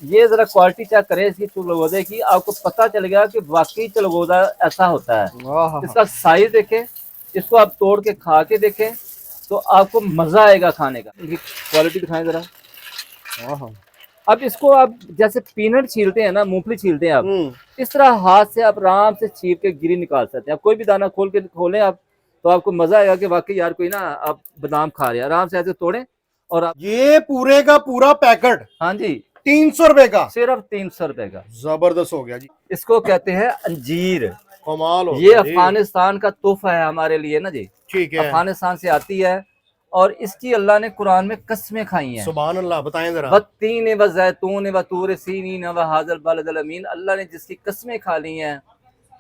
ये जरा quality check करें इसकी चिलगोजे की, आपको पता चलेगा कि वाकई चिलगोजा ऐसा होता है। इसका साइज देखें, इसको आप तोड़ के खा के देखें तो आपको मजा आएगा खाने का। क्वालिटी दिखाएं जरा। अब इसको आप जैसे पीनट छीलते हैं ना, मूंगफली छीलते हैं आप, इस तरह हाथ से आप आराम से छील के गिरी निकाल सकते हैं। आप कोई भी दाना खोलें आप, तो आपको मजा आएगा कि वाकई यार कोई ना आप बादाम खा रहे हैं। आराम से ऐसे तोड़ें और आप ये पूरे का पूरा पैकेट, हाँ जी 300 रुपए का, सिर्फ 300 रुपए का। जबरदस्त हो गया जी। इसको कहते हैं अंजीर। कमाल हो ये गया जी। अफगानिस्तान का तोहफा है हमारे लिए ना जी, ठीक है। अफगानिस्तान से आती है और इसकी अल्लाह ने कुरान में कसमें खाई हैं। सुभान अल्लाह, बताएं जरा। वत्तीन व ज़ैतून व तूर सीनीन व हाज़ल बलदिल अमीन, अल्लाह ने जिसकी कसमें खा ली हैं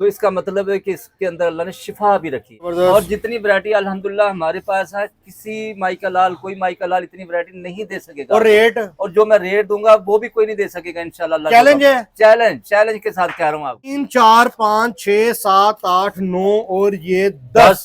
तो इसका मतलब है कि इसके अंदर अल्लाह ने शिफा भी रखी। और जितनी वैरायटी अल्हम्दुलिल्लाह हमारे पास है, किसी माई का लाल, कोई माई का लाल इतनी वैरायटी नहीं दे सकेगा। और रेट, और जो मैं रेट दूंगा वो भी कोई नहीं दे सकेगा इंशाल्लाह। चैलेंज है, चैलेंज के साथ कह रहा हूँ आप। 3 4 5 6 7 8 9 और ये 10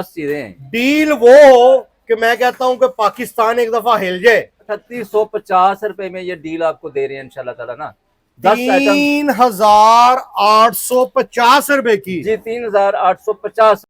चीजें। डील वो हो कि मैं कहता हूँ कि पाकिस्तान एक दफा हिल जाए। 3650 रुपए में ये डील आपको दे रहे हैं इंशाल्लाह ताला ना। 10 आइटम 3850 रुपए की जी, 3850।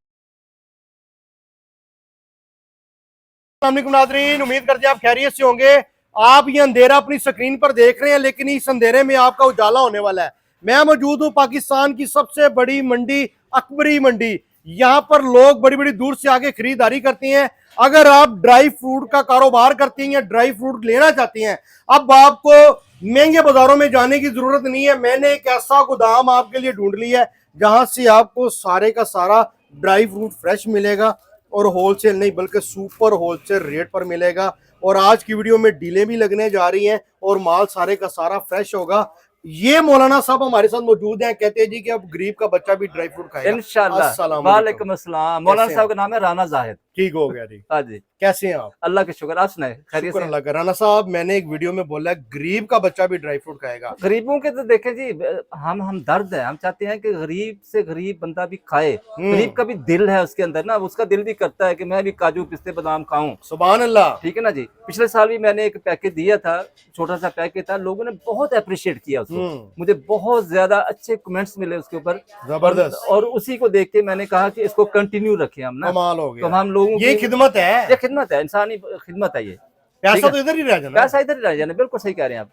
नाज़रीन, उम्मीद करते हैं आप खैरियत से होंगे। आप ये अंधेरा अपनी स्क्रीन पर देख रहे हैं, लेकिन इस अंधेरे में आपका उजाला होने वाला है। मैं मौजूद हूँ पाकिस्तान की सबसे बड़ी मंडी, अकबरी मंडी। यहाँ पर लोग बड़ी बड़ी दूर से आके खरीदारी करते हैं। अगर आप ड्राई फ्रूट का कारोबार करती हैं या ड्राई फ्रूट लेना चाहती हैं, अब आपको महंगे बाजारों में जाने की जरूरत नहीं है। मैंने एक ऐसा गोदाम आपके लिए ढूंढ लिया है जहां से आपको सारे का सारा ड्राई फ्रूट फ्रेश मिलेगा और होलसेल नहीं बल्कि सुपर होलसेल रेट पर मिलेगा। और आज की वीडियो में डीलें भी लगने जा रही हैं और माल सारे का सारा फ्रेश होगा। ये मौलाना साहब हमारे साथ मौजूद हैं, कहते हैं जी कि अब गरीब का बच्चा भी ड्राई फ्रूट खाएगा इंशाल्लाह। वालेकुम अस्सलाम। मौलाना साहब का नाम है राना जाहिद। ठीक हो गया जी। हाँ जी, कैसे हैं आप? अल्लाह के शुक्र, आप सुनाए खैरियत से? अल्लाह का। राना साहब, मैंने एक वीडियो में बोला गरीब का बच्चा भी ड्राई फ्रूट खाएगा। गरीबों के तो देखें जी, हम दर्द है, हम चाहते हैं कि गरीब से गरीब बंदा भी खाए। गरीब का भी दिल है उसके अंदर ना, उसका दिल भी करता है कि मैं भी काजू पिस्ते बादाम खाऊं। सुभान अल्लाह। ठीक है ना जी। पिछले साल भी मैंने एक पैकेट दिया था, छोटा सा पैकेट था, लोगों ने बहुत अप्रिशिएट किया उसको। मुझे बहुत ज्यादा अच्छे कमेंट्स मिले उसके ऊपर, जबरदस्त। और उसी को देख के मैंने कहा कि इसको कंटिन्यू रखें हम ना। कमाल हो गया। तो हम लोगों ये खिदमत है, ये खिदमत है, इंसानी खिदमत है। ये पैसा तो इधर ही रह जाना, पैसा इधर ही रह जाना, बिल्कुल सही कह रहे हैं आप।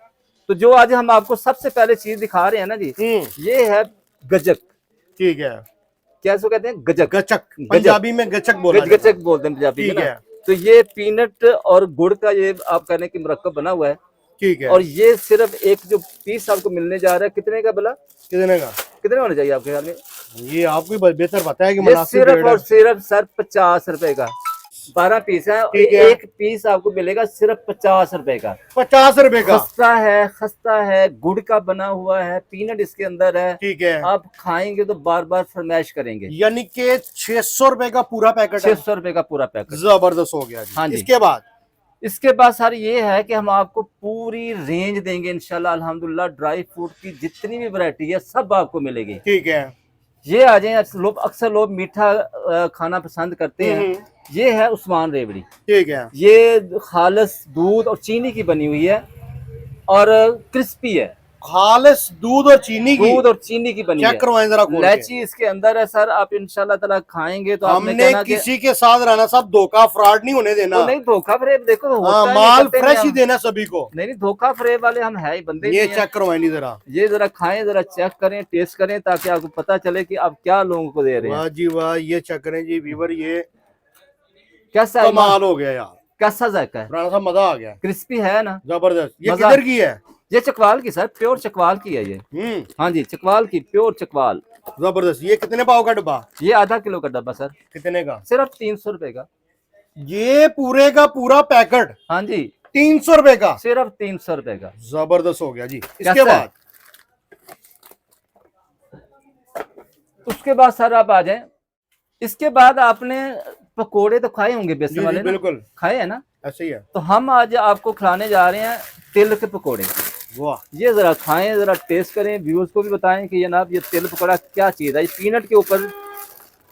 तो जो आज हम आपको सबसे पहले चीज दिखा रहे हैं ना जी, ये है गजक। ठीक है। क्या इसको कहते हैं? गजक। गचक, पंजाबी में गचक बोला जाता है। गचक बोलते हैं पंजाबी में ना। है। तो ये पीनट और गुड़ का ये आप कहने की मुरक्कब बना हुआ है। ठीक है। और ये सिर्फ एक जो पीस आपको मिलने जा रहा है, कितने का भला? कितने का? कितने होने चाहिए आपके ख्याल में? ये आपको बेहतर पता है कि ये सिर्फ और सिर्फ सर 50 रुपए का 12 पीस है। एक पीस आपको मिलेगा सिर्फ 50 रुपए का। 50 रुपए का। खस्ता है, गुड़ का बना हुआ है, पीनट इसके अंदर है। ठीक है। आप खाएंगे तो बार बार फरमाइश करेंगे। यानी कि 600 रुपए का पूरा पैकेट है। 600 रुपए का पूरा पैकेट। जबरदस्त हो गया जी। हाँ जी। इसके बाद सर ये है कि हम आपको पूरी रेंज देंगे इंशाल्लाह अल्हम्दुलिल्लाह। ड्राई फ्रूट की जितनी भी वैरायटी है सब आपको मिलेगी। ठीक है। ये आ जाए, अक्सर लोग मीठा खाना पसंद करते हैं। ये है उस्मान रेवड़ी। ठीक है। ये खालिस दूध और चीनी की बनी हुई है और क्रिस्पी है। खालिस दूध और चीनी की बनी है। चेक करवाएं जरा। इलायची इसके अंदर है सर। आप इंशाल्लाह ताला खाएंगे तो हमने किसी के साथ राना साहब धोखा फ्रॉड नहीं होने देना। नहीं, धोखा फरेब देखो होता है, माल फ्रेश ही देना सभी को। नहीं, धोखा फरेब वाले हम है ही बंदे। ये चेक करवाएं जरा। ये जरा खाएं, जरा चेक करें, टेस्ट करें, ताकि आपको पता चले कि आप क्या लोगों को दे रहे हैं। वाह जी वाह। ये चेक करें जी व्यूअर, ये कैसा कमाल हो गया यार। कैसा जायका है? राना साहब मजा आ गया। क्रिस्पी है ना, जबरदस्त। ये किधर की है? ये चकवाल की सर, प्योर चकवाल की है ये। हाँ जी, चकवाल की, प्योर चकवाल। जबरदस्त। ये कितने पाव का डब्बा? ये आधा किलो का डब्बा सर। कितने का? सिर्फ 300 रुपए का। ये पूरे का पूरा पैकेट? हाँ जी, 300 रुपए का। सिर्फ 300 रुपए का। जबरदस्त हो गया जी। उसके बाद सर आप आ जाए। इसके बाद आपने पकोड़े तो खाए होंगे बेसन वाले? बिल्कुल खाए हैं ना। ऐसे ही है। तो हम आज आपको खिलाने जा रहे हैं तिल के पकोड़े। वाह। ये जरा खाएं, जरा टेस्ट करें, व्यूअर्स को भी बताएं कि जनाब ये तिल पकौड़ा क्या चीज है। ये पीनट के ऊपर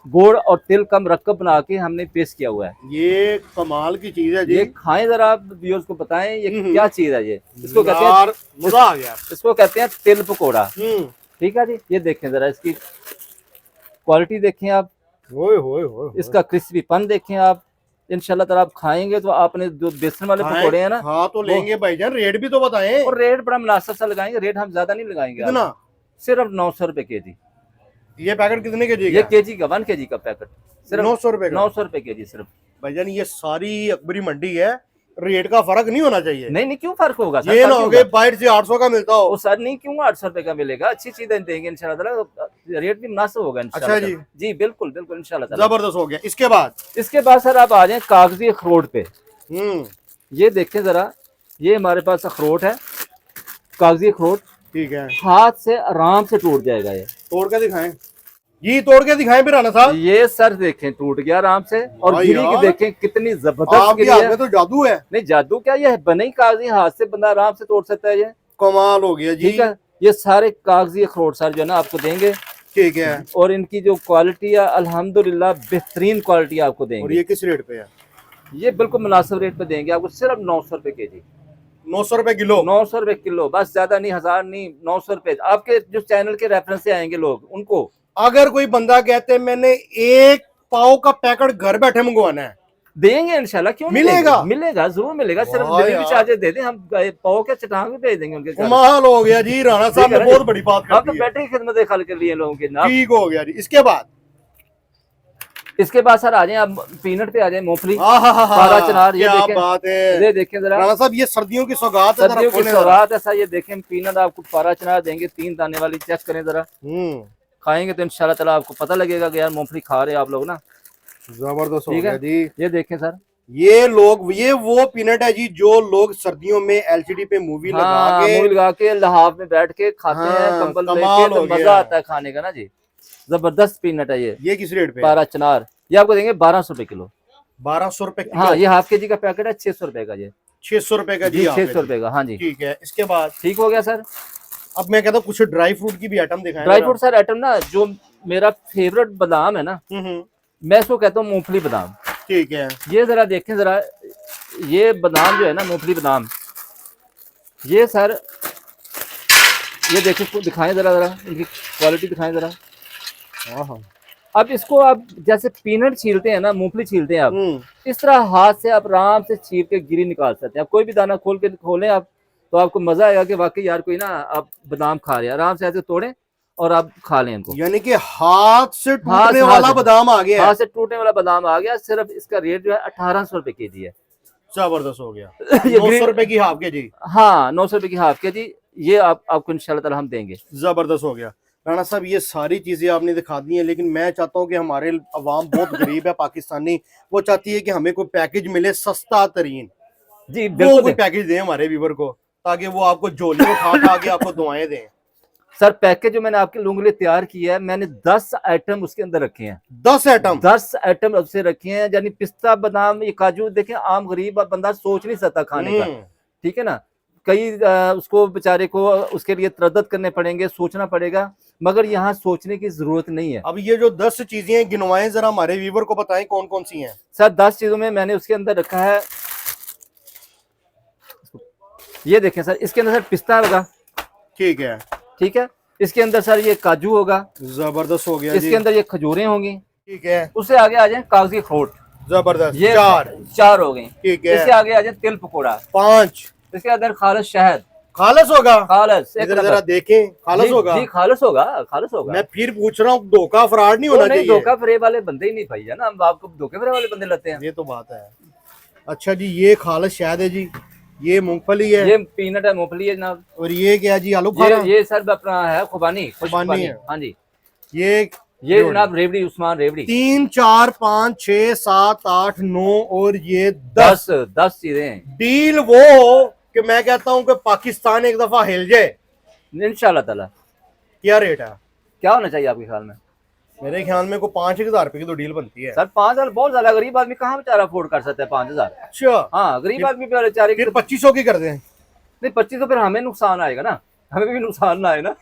गुड़ और तिल का मरकब बना के हमने पेस्ट किया हुआ है। ये कमाल की चीज है जी। ये खाएं जरा, आप व्यूअर्स को बताएं ये क्या चीज है। ये इसको कहते यार हैं, मजा आ गया। इसको कहते हैं तिल पकौड़ा। ठीक है जी। ये देखें जरा, इसकी क्वालिटी देखें आप, इसका क्रिस्पीपन देखें आप। इंशाल्लाह ताला आप खाएंगे तो आपने जो बेसन वाले पकौड़े हैं ना, हाँ तो लेंगे भाईजान। रेट भी तो बताएं। और रेट बड़ा मुनासिब सा लगाएंगे, रेट हम ज्यादा नहीं लगाएंगे। कितना? सिर्फ 900 रुपए केजी। ये पैकेट कितने के जी? ये केजी का 1 केजी का पैकेट सिर्फ 900 रुपए। 900 रुपए केजी सिर्फ। भाईजान ये सारी अकबरी मंडी है, रेट का फर्क नहीं होना चाहिए। नहीं नहीं, क्यों फर्क होगा सर? ये ना हो गए बाहर से 800 का मिलता हो। वो सर नहीं, क्यों 800 रुपए का मिलेगा? अच्छी चीजें देंगे इंशाल्लाह ताला, रेट भी मुनासिब होगा इंशाल्लाह। अच्छा जी। जी बिल्कुल बिल्कुल इंशाल्लाह ताला। जबरदस्त हो गया। इसके बाद सर आप आ जाए कागजी अखरोट पे। ये देखें जरा, ये हमारे पास अखरोट है, कागजी अखरोट। ठीक है। हाथ से आराम से टूट जाएगा। ये तोड़ के दिखाएं जी, तोड़ के दिखाएं फिर राणा साहब। ये सर देखें टूट गया आराम से, और गिरी की देखें कितनी जबरदस्त गिरी है। तो जादू है। नहीं जादू क्या, ये बने ही कागजी, हाथ से बंदा आराम से तोड़ सकता है। ये कमाल हो गया जी। ठीक है। ये सारे कागजी अखरोट सर जो है ना आपको देंगे। ठीक है। और इनकी जो क्वालिटी है अल्हम्दुलिल्लाह बेहतरीन क्वालिटी आपको देंगे। और ये किस रेट पे है? ये बिल्कुल मुनासिब रेट पे देंगे आपको, सिर्फ 900 रुपए केजी। 900 रुपए किलो? 900 रुपए किलो, बस ज्यादा नहीं, 1000 नहीं, 900 रुपए। आपके जो चैनल के रेफरेंस से आएंगे लोग, उनको अगर कोई बंदा कहते मैंने एक पाव का पैकेट घर बैठे मंगवाना है, देंगे इंशाल्लाह। क्यों मिलेगा? मिलेगा, जरूर मिलेगा। सिर्फ डिलीवरी चार्जेस दे दें, हम पाव के चटांग भी भेज देंगे उनके घर। कमाल हो गया जी, राणा साहब ने बहुत बड़ी बात कर दी। हम तो बैठे ही खिदमत खल के लिए लोगों की ना। ठीक हो गया जी। इसके बाद सर आ जाए आप पीनट पे आ जाए, मूंगफली, पारा चनार। ये क्या बात है। ये देखें जरा राणा साहब, ये सर्दियों की सौगात है। सर्दियों की सौगात है सर। ये देखें पीनट आपको पारा चनार देंगे, 3 दाने वाली। चेक करें जरा, खाएंगे तो इंशाल्लाह ताला आपको पता लगेगा कि यार मूंगफली खा रहे हैं आप लोग ना। जबरदस्त हो गया जी। ये देखें सर, ये वो पीनट है जी जो लोग सर्दियों में एलसीडी पे मूवी लगा के लहाफ में बैठ के खाते हैं, कंबल लेके, तो मजा आता है खाने का ना जी। जबरदस्त पीनट है ये। किस रेट पे? पारा चनार ये आपको देंगे 1200 रुपए किलो। 1200 रुपए किलो? हाँ, ये हाफ केजी का पैकेट है, 600 रुपए का। ये 600 रुपए का जी? 600 रुपए का। हाँ जी। ठीक है। इसके बाद ठीक हो गया सर। अब मैं कहता हूँ कुछ ड्राई फ्रूट की भी आइटम दिखाएं। ड्राई फ्रूट सर आइटम ना, जो मेरा फेवरेट बादाम है ना, मैं इसको कहता हूँ मूंगफली बादाम। ठीक है। ये जरा देखें जरा, ये बादाम जो है ना, मूंगफली बादाम, ये सर ये देखें, इसको दिखाएं जरा, इनकी क्वालिटी दिखाएं जरा। अब इसको आप जैसे पीनट छीलते हैं ना, मूंगफली छीलते हैं आप, इस तरह हाथ से आप आराम से छील के गिरी निकाल सकते हैं। आप कोई भी दाना खोलें आप, तो आपको मजा आएगा कि वाकई यार कोई ना आप बादाम खा रहे हैं। आराम से ऐसे तोड़ें और आप खा लें इनको। यानी कि हाथ से टूटने वाला बादाम आ गया। हाथ से टूटने वाला बादाम आ गया। सिर्फ इसका रेट जो है 1800 रुपए केजी है। जबरदस्त हो गया। 900 रुपए की हाफ केजी? हाँ, 900 रुपए की हाफ केजी। ये आपको इंशाल्लाह ताला हम देंगे। जबरदस्त हो गया। राणा साहब, ये सारी चीजें आपने दिखा दी हैं, लेकिन मैं चाहता हूँ कि हमारे अवाम बहुत गरीब है पाकिस्तानी, वो चाहती है कि हमें कोई पैकेज मिले सस्ता तरीन। जी बिल्कुल, कोई पैकेज दें हमारे व्यूअर को, ताकि वो आपको झोलियों खा के आपको दुआएं दें। सर पैकेज जो मैंने आपके लोगों के लिए तैयार किया है, मैंने 10 आइटम उसके अंदर रखे हैं। 10 आइटम उससे रखे हैं, यानी पिस्ता, बादाम, ये काजू। देखें आम गरीब बंदा सोच नहीं सकता खाने का, ठीक है ना। कई उसको बेचारे को उसके लिए तरद्दुद करने पड़ेंगे, सोचना पड़ेगा, मगर यहाँ सोचने की जरूरत नहीं है। अब ये जो 10 चीजें गिनवाएं, जरा हमारे व्यूअर को बताएं कौन कौन सी हैं। सर 10 चीजों में मैंने उसके अंदर रखा है, ये देखें सर, इसके अंदर सर पिस्ता होगा। ठीक है। ठीक है। इसके अंदर सर ये काजू होगा। जबरदस्त हो गया। इसके अंदर ये खजूरें होंगी। ठीक है। उससे आगे आ जाए कागजी अखरोट। जबरदस्त। ये 4 हो गई। ठीक है। इससे आगे आ जाए तिल पकौड़ा। 5। इसके अंदर खालस शहद। खालस होगा? खालस। जरा देखें, खालस होगा? जी खालस होगा, खालस होगा। मैं फिर पूछ रहा हूँ, धोखा फ्रॉड नहीं होना चाहिए? धोखा फरेब वाले बंदे ही नहीं भाई है ना, हम आपको धोखे फरेब वाले बंदे लाते हैं। ये तो बात है। अच्छा जी, ये खालस शहद है जी, ये मूंगफली है, ये पीनट है, मूंगफली है जनाब। और ये क्या जी? आलू बुखारा? ये सर अपना है खुबानी है। हाँ जी। ये जनाब रेवड़ी, उस्मान रेवड़ी। 3, 4, 5, 6, 7, 8, 9 और ये 10 चीजें हैं। डील वो कि मैं कहता हूँ कि पाकिस्तान एक दफा हिल जाए इंशाल्लाह ताला। क्या रेट है? क्या होना चाहिए आपके ख्याल में? मेरे ख्याल में को 5,000 रुपए की तो डील बनती है। सर 5,000 बहुत ज्यादा, गरीब आदमी कहाँ बेचारा अफोर्ड कर सकता है 5,000? अच्छा। हाँ, गरीब आदमी बेचारे। फिर 2500 की कर दें? नहीं 25 तो फिर हमें नुकसान आएगा ना, हमें भी नुकसान ना आए ना।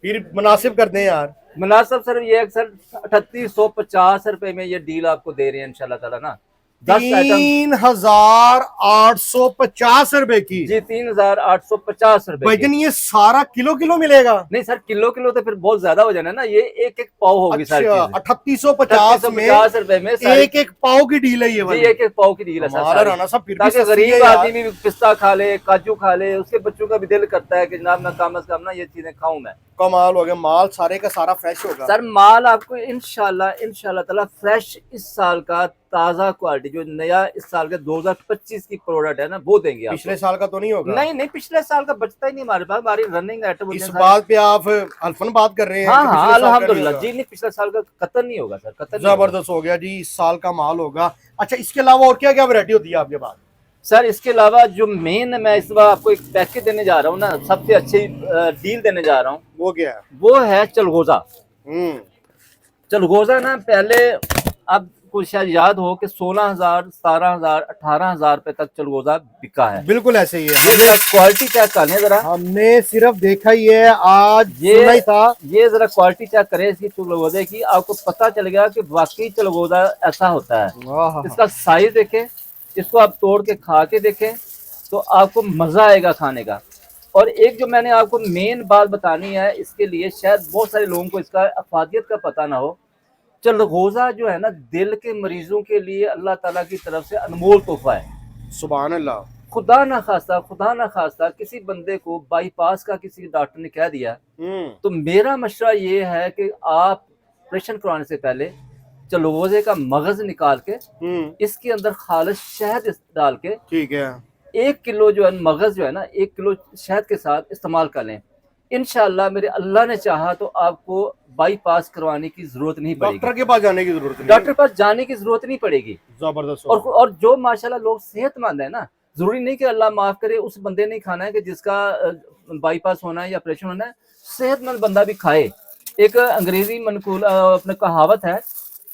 फिर मुनासिब कर दें यार। मुनासिब सर ये सर 3850 रुपए में ये डील आपको दे रहे हैं इंशाल्लाह ताला ना। 10 आइटम 3850 रुपए की जी, 3850 रुपए भाईजान, ये सारा किलो किलो मिलेगा? नहीं सर, किलो किलो तो फिर बहुत ज्यादा हो जाना ना, ये एक एक पाव होगी अच्छा, सारी चीजें। 3850 में 3850 रुपए में सारी- एक एक पाव की डील है ये जी, वाली। एक एक पाव की डील है सर हमारा सारी। राना साहब फिर भी ताकि सस्ती है गरीब यार। आदमी भी पिस्ता खा ले, काजू खा ले, उसके बच्चों का भी दिल करता है कि जनाब मैं कम से कम ना ये चीजें खाऊं मैं। कमाल हो गया, माल सारे का सारा फ्रेश होगा। सर माल आपको इंशाल्लाह ताला फ्रेश इस साल का ताजा क्वालिटी जो नया इस साल के 2025 की प्रोडक्ट है ना वो देंगे आपको। पिछले साल का तो नहीं होगा? नहीं नहीं, पिछले साल का बचता ही नहीं हमारे पास, हमारी रनिंग आइटम। इस बात पे आप अल्फन बात कर रहे हैं? हाँ कि हाँ पिछले साल का नहीं अल्हम्दुलिल्लाह होगा? जी, नहीं पिछले साल का कतन नहीं होगा सर, कतन नहीं होगा। जबरदस्त हो गया जी, इस साल का माल होगा। अच्छा, इसके अलावा और क्या क्या वैरायटी होती है आपके पास? सर इसके अलावा जो मेन मैं इस बार आपको एक पैकेज देने जा रहा हूँ ना, सबसे अच्छी डील देने जा रहा हूँ, वो क्या है? वो है चलगोजा। चलगोजा ना पहले आपको शायद याद हो कि 16,000, 17,000, 18,000 रुपए तक चलगोजा बिका है। बिल्कुल ऐसे ही है। ये जरा क्वालिटी चेक कर लें जरा, हमने सिर्फ देखा ही है, आज सुना ही था। ये जरा क्वालिटी चेक करें इसकी चलगोजे की, आपको पता चलेगा कि वाकई चलगोजा ऐसा होता है। इसका साइज देखें, इसको आप तोड़ के खा के देखें तो आपको मजा आएगा खाने का। और एक जो मैंने आपको मेन बात बतानी है इसके लिए, शायद बहुत सारे लोगों को इसका अफादियत का पता ना हो। चलगोजा जो है ना, दिल के मरीजों के लिए अल्लाह ताला की तरफ से अनमोल तोहफा है। सुभान अल्लाह। खुदा ना खास्ता किसी बंदे को बाईपास का किसी डॉक्टर ने कह दिया, तो मेरा मशवरा ये है कि आप ऑपरेशन करवाने से पहले चलगोजे का मगज निकाल के इसके अंदर खालिश शहद डाल के, ठीक है, 1 किलो जो है मगज जो है ना, 1 किलो शहद के साथ इस्तेमाल कर लें। इंशाल्लाह मेरे अल्लाह ने चाहा तो आपको बाईपास करवाने की जरूरत नहीं पड़ेगी, डॉक्टर के पास जाने की जरूरत नहीं, डॉक्टर के पास जाने की जरूरत नहीं पड़ेगी। जबरदस्त। और जो माशाल्लाह लोग सेहतमंद है ना, जरूरी नहीं कि अल्लाह माफ करे उस बंदे ने खाना है कि जिसका बाईपास होना है या ऑपरेशन होना है, सेहतमंद बंदा भी खाए। एक अंग्रेजी मनकूल अपने कहावत है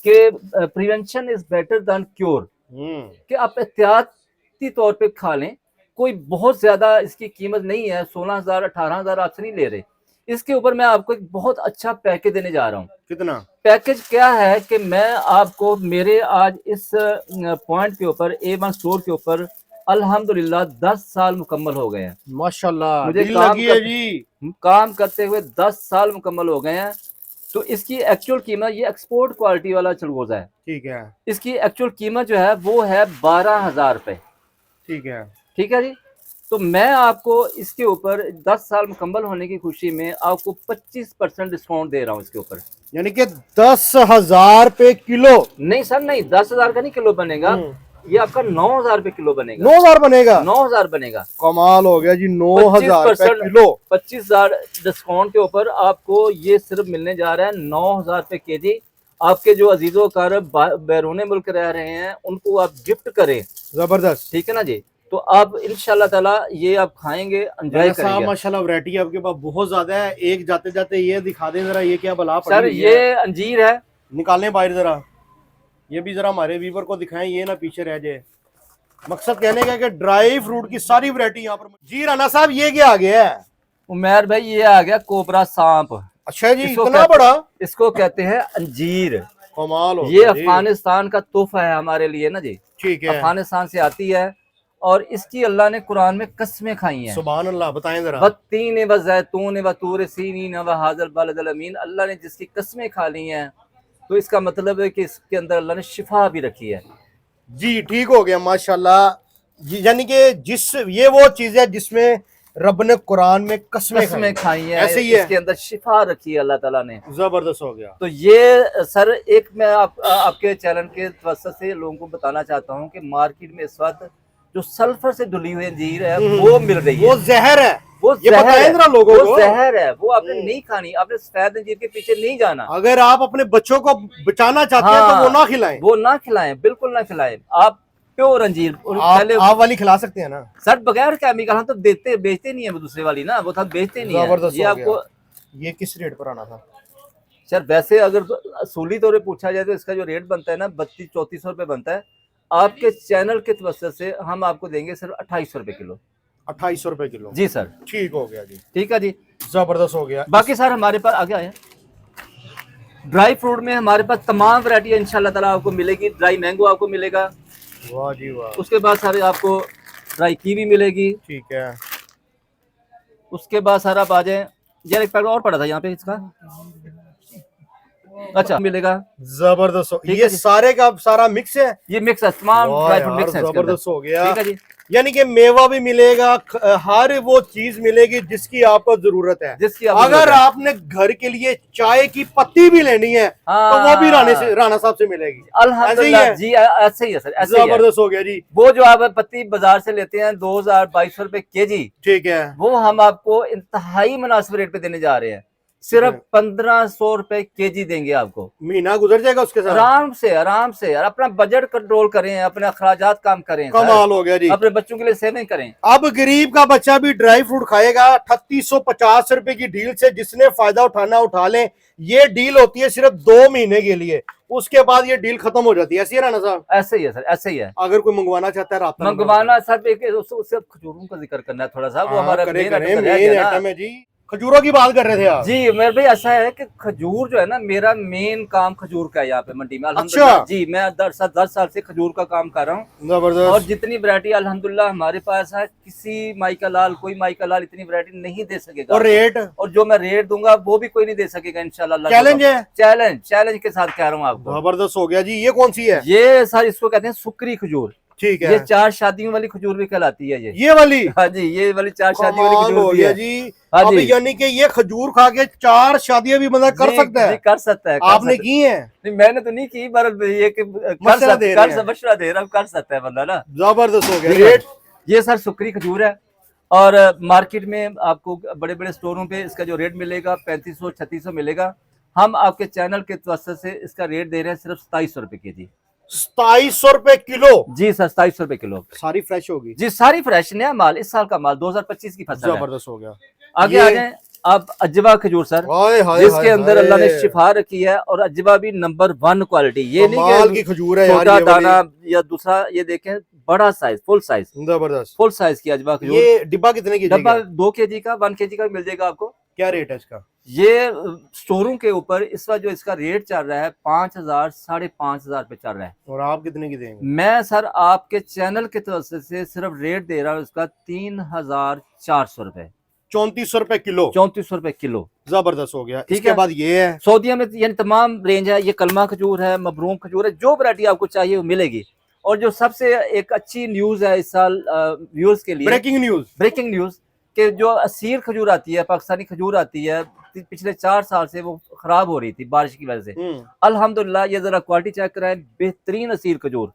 कि prevention is better than cure, कि आप एहतियाती तौर पे खा लें। कोई बहुत ज्यादा इसकी कीमत नहीं है, 16,000, 18,000 आपसे नहीं ले रहे। इसके ऊपर मैं आपको एक बहुत अच्छा पैकेज देने जा रहा हूँ। कितना? पैकेज क्या है कि मैं आपको मेरे आज इस पॉइंट के ऊपर, A1 स्टोर के ऊपर अल्हम्दुलिल्लाह 10 साल मुकम्मल हो गए हैं। माशाल्लाह, मुझे काम करते हुए 10 साल मुकम्मल हो गए हैं। तो इसकी एक्चुअल कीमत, ये एक्सपोर्ट क्वालिटी वाला चलगोजा है, ठीक है, इसकी एक्चुअल कीमत जो है वो है 12,000 रुपए। ठीक है, ठीक है जी। तो मैं आपको इसके ऊपर 10 साल मुकम्मल होने की खुशी में आपको 25% डिस्काउंट दे रहा हूँ इसके ऊपर। यानी कि 10,000 रुपए किलो? नहीं सर नहीं, 10,000 का नहीं किलो बनेगा, ये आपका 9,000 रुपए किलो बनेगा। 9,000 बनेगा? 9,000 बनेगा। कमाल हो गया जी, 9,000 रुपए किलो। 25,000 डिस्काउंट के ऊपर आपको ये सिर्फ मिलने जा रहा है 9,000 रुपए केजी। आपके जो अजीजों कार बैरून मुल्क रह रहे हैं उनको आप गिफ्ट करें। जबरदस्त, ठीक है ना जी। तो आप इंशाल्लाह ताला ये आप खाएंगे, एंजॉय करेंगे। माशाल्लाह वैरायटी आपके पास बहुत ज्यादा है। एक जाते जाते ये दिखा दें जरा, ये क्या बला पड़ी सर हुई ये है? अंजीर है, निकालें बाहर जरा, ये भी जरा हमारे व्यूअर को दिखाएं, ये ना पीछे रह जाए। मकसद कहने का कि ड्राई फ्रूट की सारी वैरायटी यहाँ पर। जी राना साहब, ये क्या आ गया है? उमर भाई ये आ गया कोबरा सांप। अच्छा जी, इसको इतना बड़ा? इसको कहते हैं अंजीर। कमाल हो ये गया जी। अफगानिस्तान का तोहफा है हमारे लिए ना जी, ठीक है, अफगानिस्तान से आती है और इसकी अल्लाह ने कुरान में कसमें खाई हैं। सुभान अल्लाह, बताएं जरा। वत्तीन व ज़ैतून व तूर सीनीन व हाज़ल बलदिल अमीन, अल्लाह ने जिसकी कसमें खा ली हैं तो इसका मतलब है कि इसके अंदर अल्लाह ने शिफा भी रखी है। जी ठीक हो गया माशाल्लाह जी। यानी कि ये वो चीज है जिसमें रब ने कुरान में कसमें खाई हैं, ऐसे ही है, इसके अंदर शिफा रखी है अल्लाह ताला ने। जबरदस्त हो गया। तो ये सर एक मैं आपके चैनल के वसत से लोगों को बताना चाहता हूँ कि मार्केट में इस वक्त जो सल्फर से धुली हुई अंजीर है वो मिल रही है, वो जहर है, वो ये बताएं जरा लोगों को। जहर है, वो आपने नहीं खानी, आपने सफेद अंजीर के पीछे नहीं जाना। अगर आप अपने बच्चों को बचाना चाहते हैं तो वो ना खिलाएं, वो ना खिलाएं, बिल्कुल ना खिलाएं। आप प्योर अंजीर पहले आप वाली खिला सकते हैं ना सर, बगैर केमिकल। हम तो बेचते नहीं है वो दूसरे वाली ना, वो तो हम बेचते नहीं है। ये आपको, ये किस रेट पर आना था सर? वैसे अगर असूली तौर पे पूछा जाए तो इसका जो रेट बनता है ना 3200-3400 रुपए बनता है। आपके चैनल के वसत से हम आपको देंगे सिर्फ 2800 रुपए किलो। 2800 रुपए किलो? जी सर, ठीक हो गया जी, ठीक है जी, जबरदस्त हो गया। बाकी सर हमारे पास आगे आए ड्राई फ्रूट में हमारे पास तमाम वैरायटी इंशाल्लाह ताला आपको मिलेगी। ड्राई मैंगो आपको मिलेगा, वाह जी वाह, उसके बाद सारे आपको ड्राई कीवी मिलेगी, ठीक है। उसके बाद सारा आप आ जाए, यार एक पैकेट और पड़ा था यहाँ पे इसका, अच्छा मिलेगा। जबरदस्त ठीक है ये जी। सारे का सारा मिक्स है। ये मिक्स है, तमाम वाह ड्राई फ्रूट यार, मिक्स है इसके अंदर। जबरदस्त हो गया। ठीक है जी, यानी कि मेवा भी मिलेगा, हर वो चीज मिलेगी जिसकी आपको जरूरत है। जिसकी आपको अगर जरूरत है। आपने घर के लिए चाय की पत्ती भी लेनी है तो वो भी राणा साहब से मिलेगी। अल्हम्दुलिल्लाह ऐसे ही है? जी, ऐसे ही है सर, ऐसे ही है। जबरदस्त हो गया जी। वो जो आप पत्ती बाजार से लेते हैं 2200 रुपए केजी, ठीक है, वो हम आपको इंतहाई मुनासिब रेट पे देने जा रहे हैं, सिर्फ 1500 रुपए केजी देंगे आपको। महीना गुजर जाएगा उसके साथ आराम से यार, अपना बजट कंट्रोल करें, अपने अखराजात काम करें, कमाल हो गया जी। अपने बच्चों के लिए सेविंग करें। अब गरीब का बच्चा भी ड्राई फ्रूट खाएगा 3850 रुपए की डील से, जिसने फायदा उठाना उठा लें। ये डील होती है सिर्फ 2 महीने के लिए, उसके बाद ये डील खत्म हो जाती है। ऐसी है राणा साहब? ऐसे ही है सर, ऐसे ही है। अगर कोई मंगवाना चाहता है रात मंगवाना सर, उससे खजूरों का जिक्र करना है थोड़ा सा, वो हमारा करे main item मेन रह गया ना। आइटम है जी। खजूरों की बात कर रहे थे आप? जी मेरे भाई, ऐसा है कि खजूर जो है ना, मेरा मेन काम खजूर का है यहाँ पे मंडी में अल्हम्दुलिल्लाह। अच्छा। जी मैं 10 साल से खजूर का काम कर रहा हूँ, जबरदस्त। और जितनी वैरायटी अल्हम्दुलिल्लाह हमारे पास है, किसी माइका लाल, कोई माइका लाल इतनी वैरायटी नहीं दे सकेगा। और रेट? और जो मैं रेट दूंगा वो भी कोई नहीं दे सकेगा इंशाल्लाह। चैलेंज है? चैलेंज के साथ कह रहा हूँ आपको। जबरदस्त हो गया जी। ये कौन सी है? ये सर इसको कहते हैं सुकरी खजूर। ठीक है, ये 4 शादियों वाली खजूर भी कहलाती है ये वाली? हाँ जी, ये वाली 4 शादियों वाली कमाल खजूर हो भी गया है जी। हाँ अब जी। यानी कि ये खजूर खा के 4 शादियां भी बंदा कर जी, सकता है? जी, कर सकता है। आपने की है? नहीं मैंने तो नहीं की, पर ये कि मशवरा दे रहे हैं। मशवरा दे रहा हूं, कर सकता है बंदा ना। जबरदस्त हो गया। Rate rate? ये सर सुकरी खजूर है, और मार्केट में आपको बड़े बड़े स्टोरों पे इसका जो रेट मिलेगा 3500-3600 मिलेगा। हम आपके चैनल के वजह से इसका रेट दे रहे हैं सिर्फ 2700 रुपए केजी। 2700 रुपए किलो? जी सर, 2700 रुपए किलो। सारी फ्रेश होगी जी सारी फ्रेश, नया माल, इस साल का माल, 2025 की फसल है। जबरदस्त हो गया। आगे आ जाए आप, अजवा खजूर सर, हाय हाय जिसके हाय अंदर हाय। अल्लाह ने शिफा रखी है, और अजवा भी नंबर 1 क्वालिटी। ये कमाल नहीं की कि खजूर है यार छोटा ये वाली। दाना या दूसरा, ये देखें बड़ा साइज, फुल जबरदस्त। साइज की अजवा खजूर। ये डिब्बा कितने की डब्बा जाएगा? 2 केजी का, 1 केजी का मिल जाएगा आपको। क्या रेट है इसका? ये स्टोरों के ऊपर इस वक्त जो इसका रेट चल रहा है 5000 5500 पे चल रहा है। और आप कितने की देंगे? मैं सर आपके चैनल के तरफ से सिर्फ रेट दे रहा हूँ इसका 3400 रुपए। 3400 रुपए किलो? 3400 रुपए किलो। जबरदस्त हो गया। ठीक इसके है। बाद ये है सऊदीया में यानी तमाम रेंज है। ये कलमा खजूर है, मबरूम खजूर है, जो वैरायटी आपको चाहिए वो मिलेगी। और जो सबसे एक अच्छी न्यूज है इस साल व्यूअर्स के लिए, ब्रेकिंग न्यूज कि जो असीर खजूर आती है, पाकिस्तानी खजूर आती है, पिछले 4 साल से वो खराब हो रही थी बारिश की वजह से। अल्हम्दुलिल्लाह ये जरा क्वालिटी चेक कराएं, बेहतरीन असीर खजूर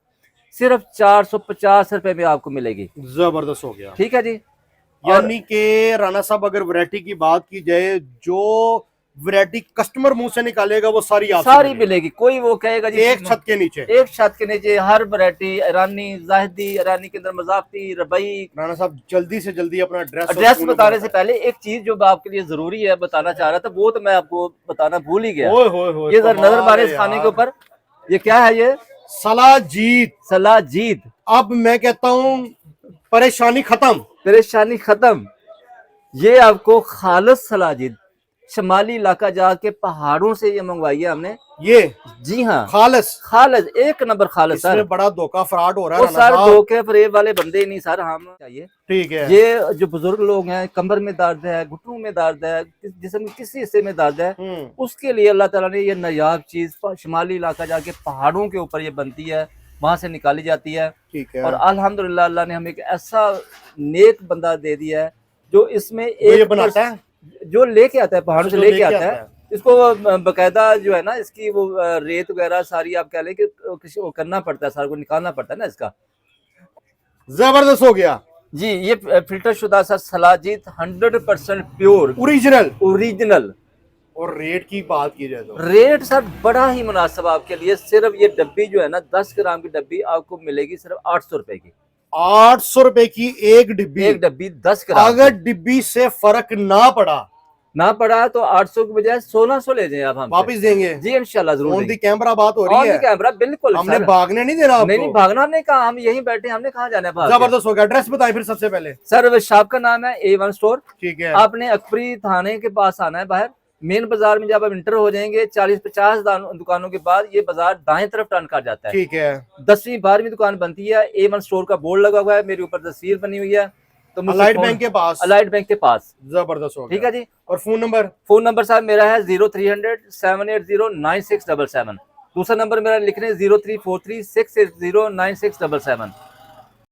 सिर्फ 450 रुपए में आपको मिलेगी। जबरदस्त हो गया। ठीक है जी। यानी कि राणा साहब अगर वैरायटी की बात की जाए, जो वैरायटी कस्टमर मुंह से निकालेगा वो सारी मिलेगी। कोई वो कहेगा जी एक छत के नीचे हर वैरायटी, ईरानी, जाहिदी, ईरानी के अंदर मजाफती, रबई। राणा साहब जल्दी से जल्दी अपना एड्रेस बताने से पहले एक चीज जो आपके लिए जरूरी है बताना चाह रहा था, वो तो मैं आपको बताना भूल ही गया। ये जरा नजर मारे इस खाने के ऊपर, ये क्या है? ये सलाजीद। अब मैं कहता हूँ परेशानी खत्म। ये आपको खालिस सलाजीद, शमाली इलाका जाके पहाड़ों से ये मंगवाई है हमने। ये जी हाँ, खालिस एक नंबर खालिस सर। बड़ा धोखा फ्रॉड हो रहा है वो सर, धोखे फरेब वाले बंदे नहीं सर हम चाहिए। ठीक है। ये जो बुजुर्ग लोग हैं, कमर में दर्द है, घुटनों में दर्द है, जिस्म में किसी हिस्से में दर्द है, उसके लिए अल्लाह ताला ने ये नायाब चीज शमाली इलाका जाके पहाड़ों के ऊपर ये बनती है, वहां से निकाली जाती है। ठीक है। और अल्हम्दुलिल्लाह अल्लाह ने हमें एक ऐसा नेक बंदा दे दिया है जो इसमें एक बनाता है, जो लेके आता है, पहाड़ों से लेके आता है। इसको बकायदा जो है ना, इसकी वो रेत वगैरह सारी आप कह लें कि किसी को करना पड़ता है, सारा को निकालना पड़ता है ना इसका। जबरदस्त हो गया जी। ये फिल्टर शुदा सर सलाजीद 100% प्योर ओरिजिनल। और रेट की बात की जाए तो रेट सर बड़ा ही मुनासिब आपके लिए। सिर्फ ये डब्बी जो है ना, 10 ग्राम की डब्बी आपको मिलेगी सिर्फ 800 रुपए की। 800 रुपए की एक डिब्बी 10 ग्राम। अगर डिब्बी से फर्क ना पड़ा तो 800 की बजाय 1600 ले जाएं आप, हम वापस देंगे जी इंशाल्लाह जरूर। ऑन दी कैमरा बात हो रही है। कैमरा बिल्कुल, हमने भागने नहीं देना आपको। नहीं भागना, हमने कहा हम यहीं बैठे, हमने कहाँ जाना है। जबरदस्त हो गया। एड्रेस बताएं फिर सबसे पहले। सर शॉप का नाम है A1 स्टोर। ठीक है। आपने अकबरी थाने के पास आना है बाहर, मेन बाजार में जब आप इंटर हो जाएंगे 40-50 दुकानों के बाद ये बाजार दाएं तरफ टर्न कर जाता है। ठीक है, 10वीं-12वीं दुकान बनती है, A1 स्टोर का बोर्ड लगा हुआ है, मेरे ऊपर तस्वीर बनी हुई है। तो अलाइड बैंक के पास, अलाइड बैंक के पास। जबरदस्त हो गया। ठीक है जी। और फोन नंबर? फोन नंबर साहब मेरा है 0300-780-9677। दूसरा नंबर मेरा लिख रहे हैं 0343-680-9677।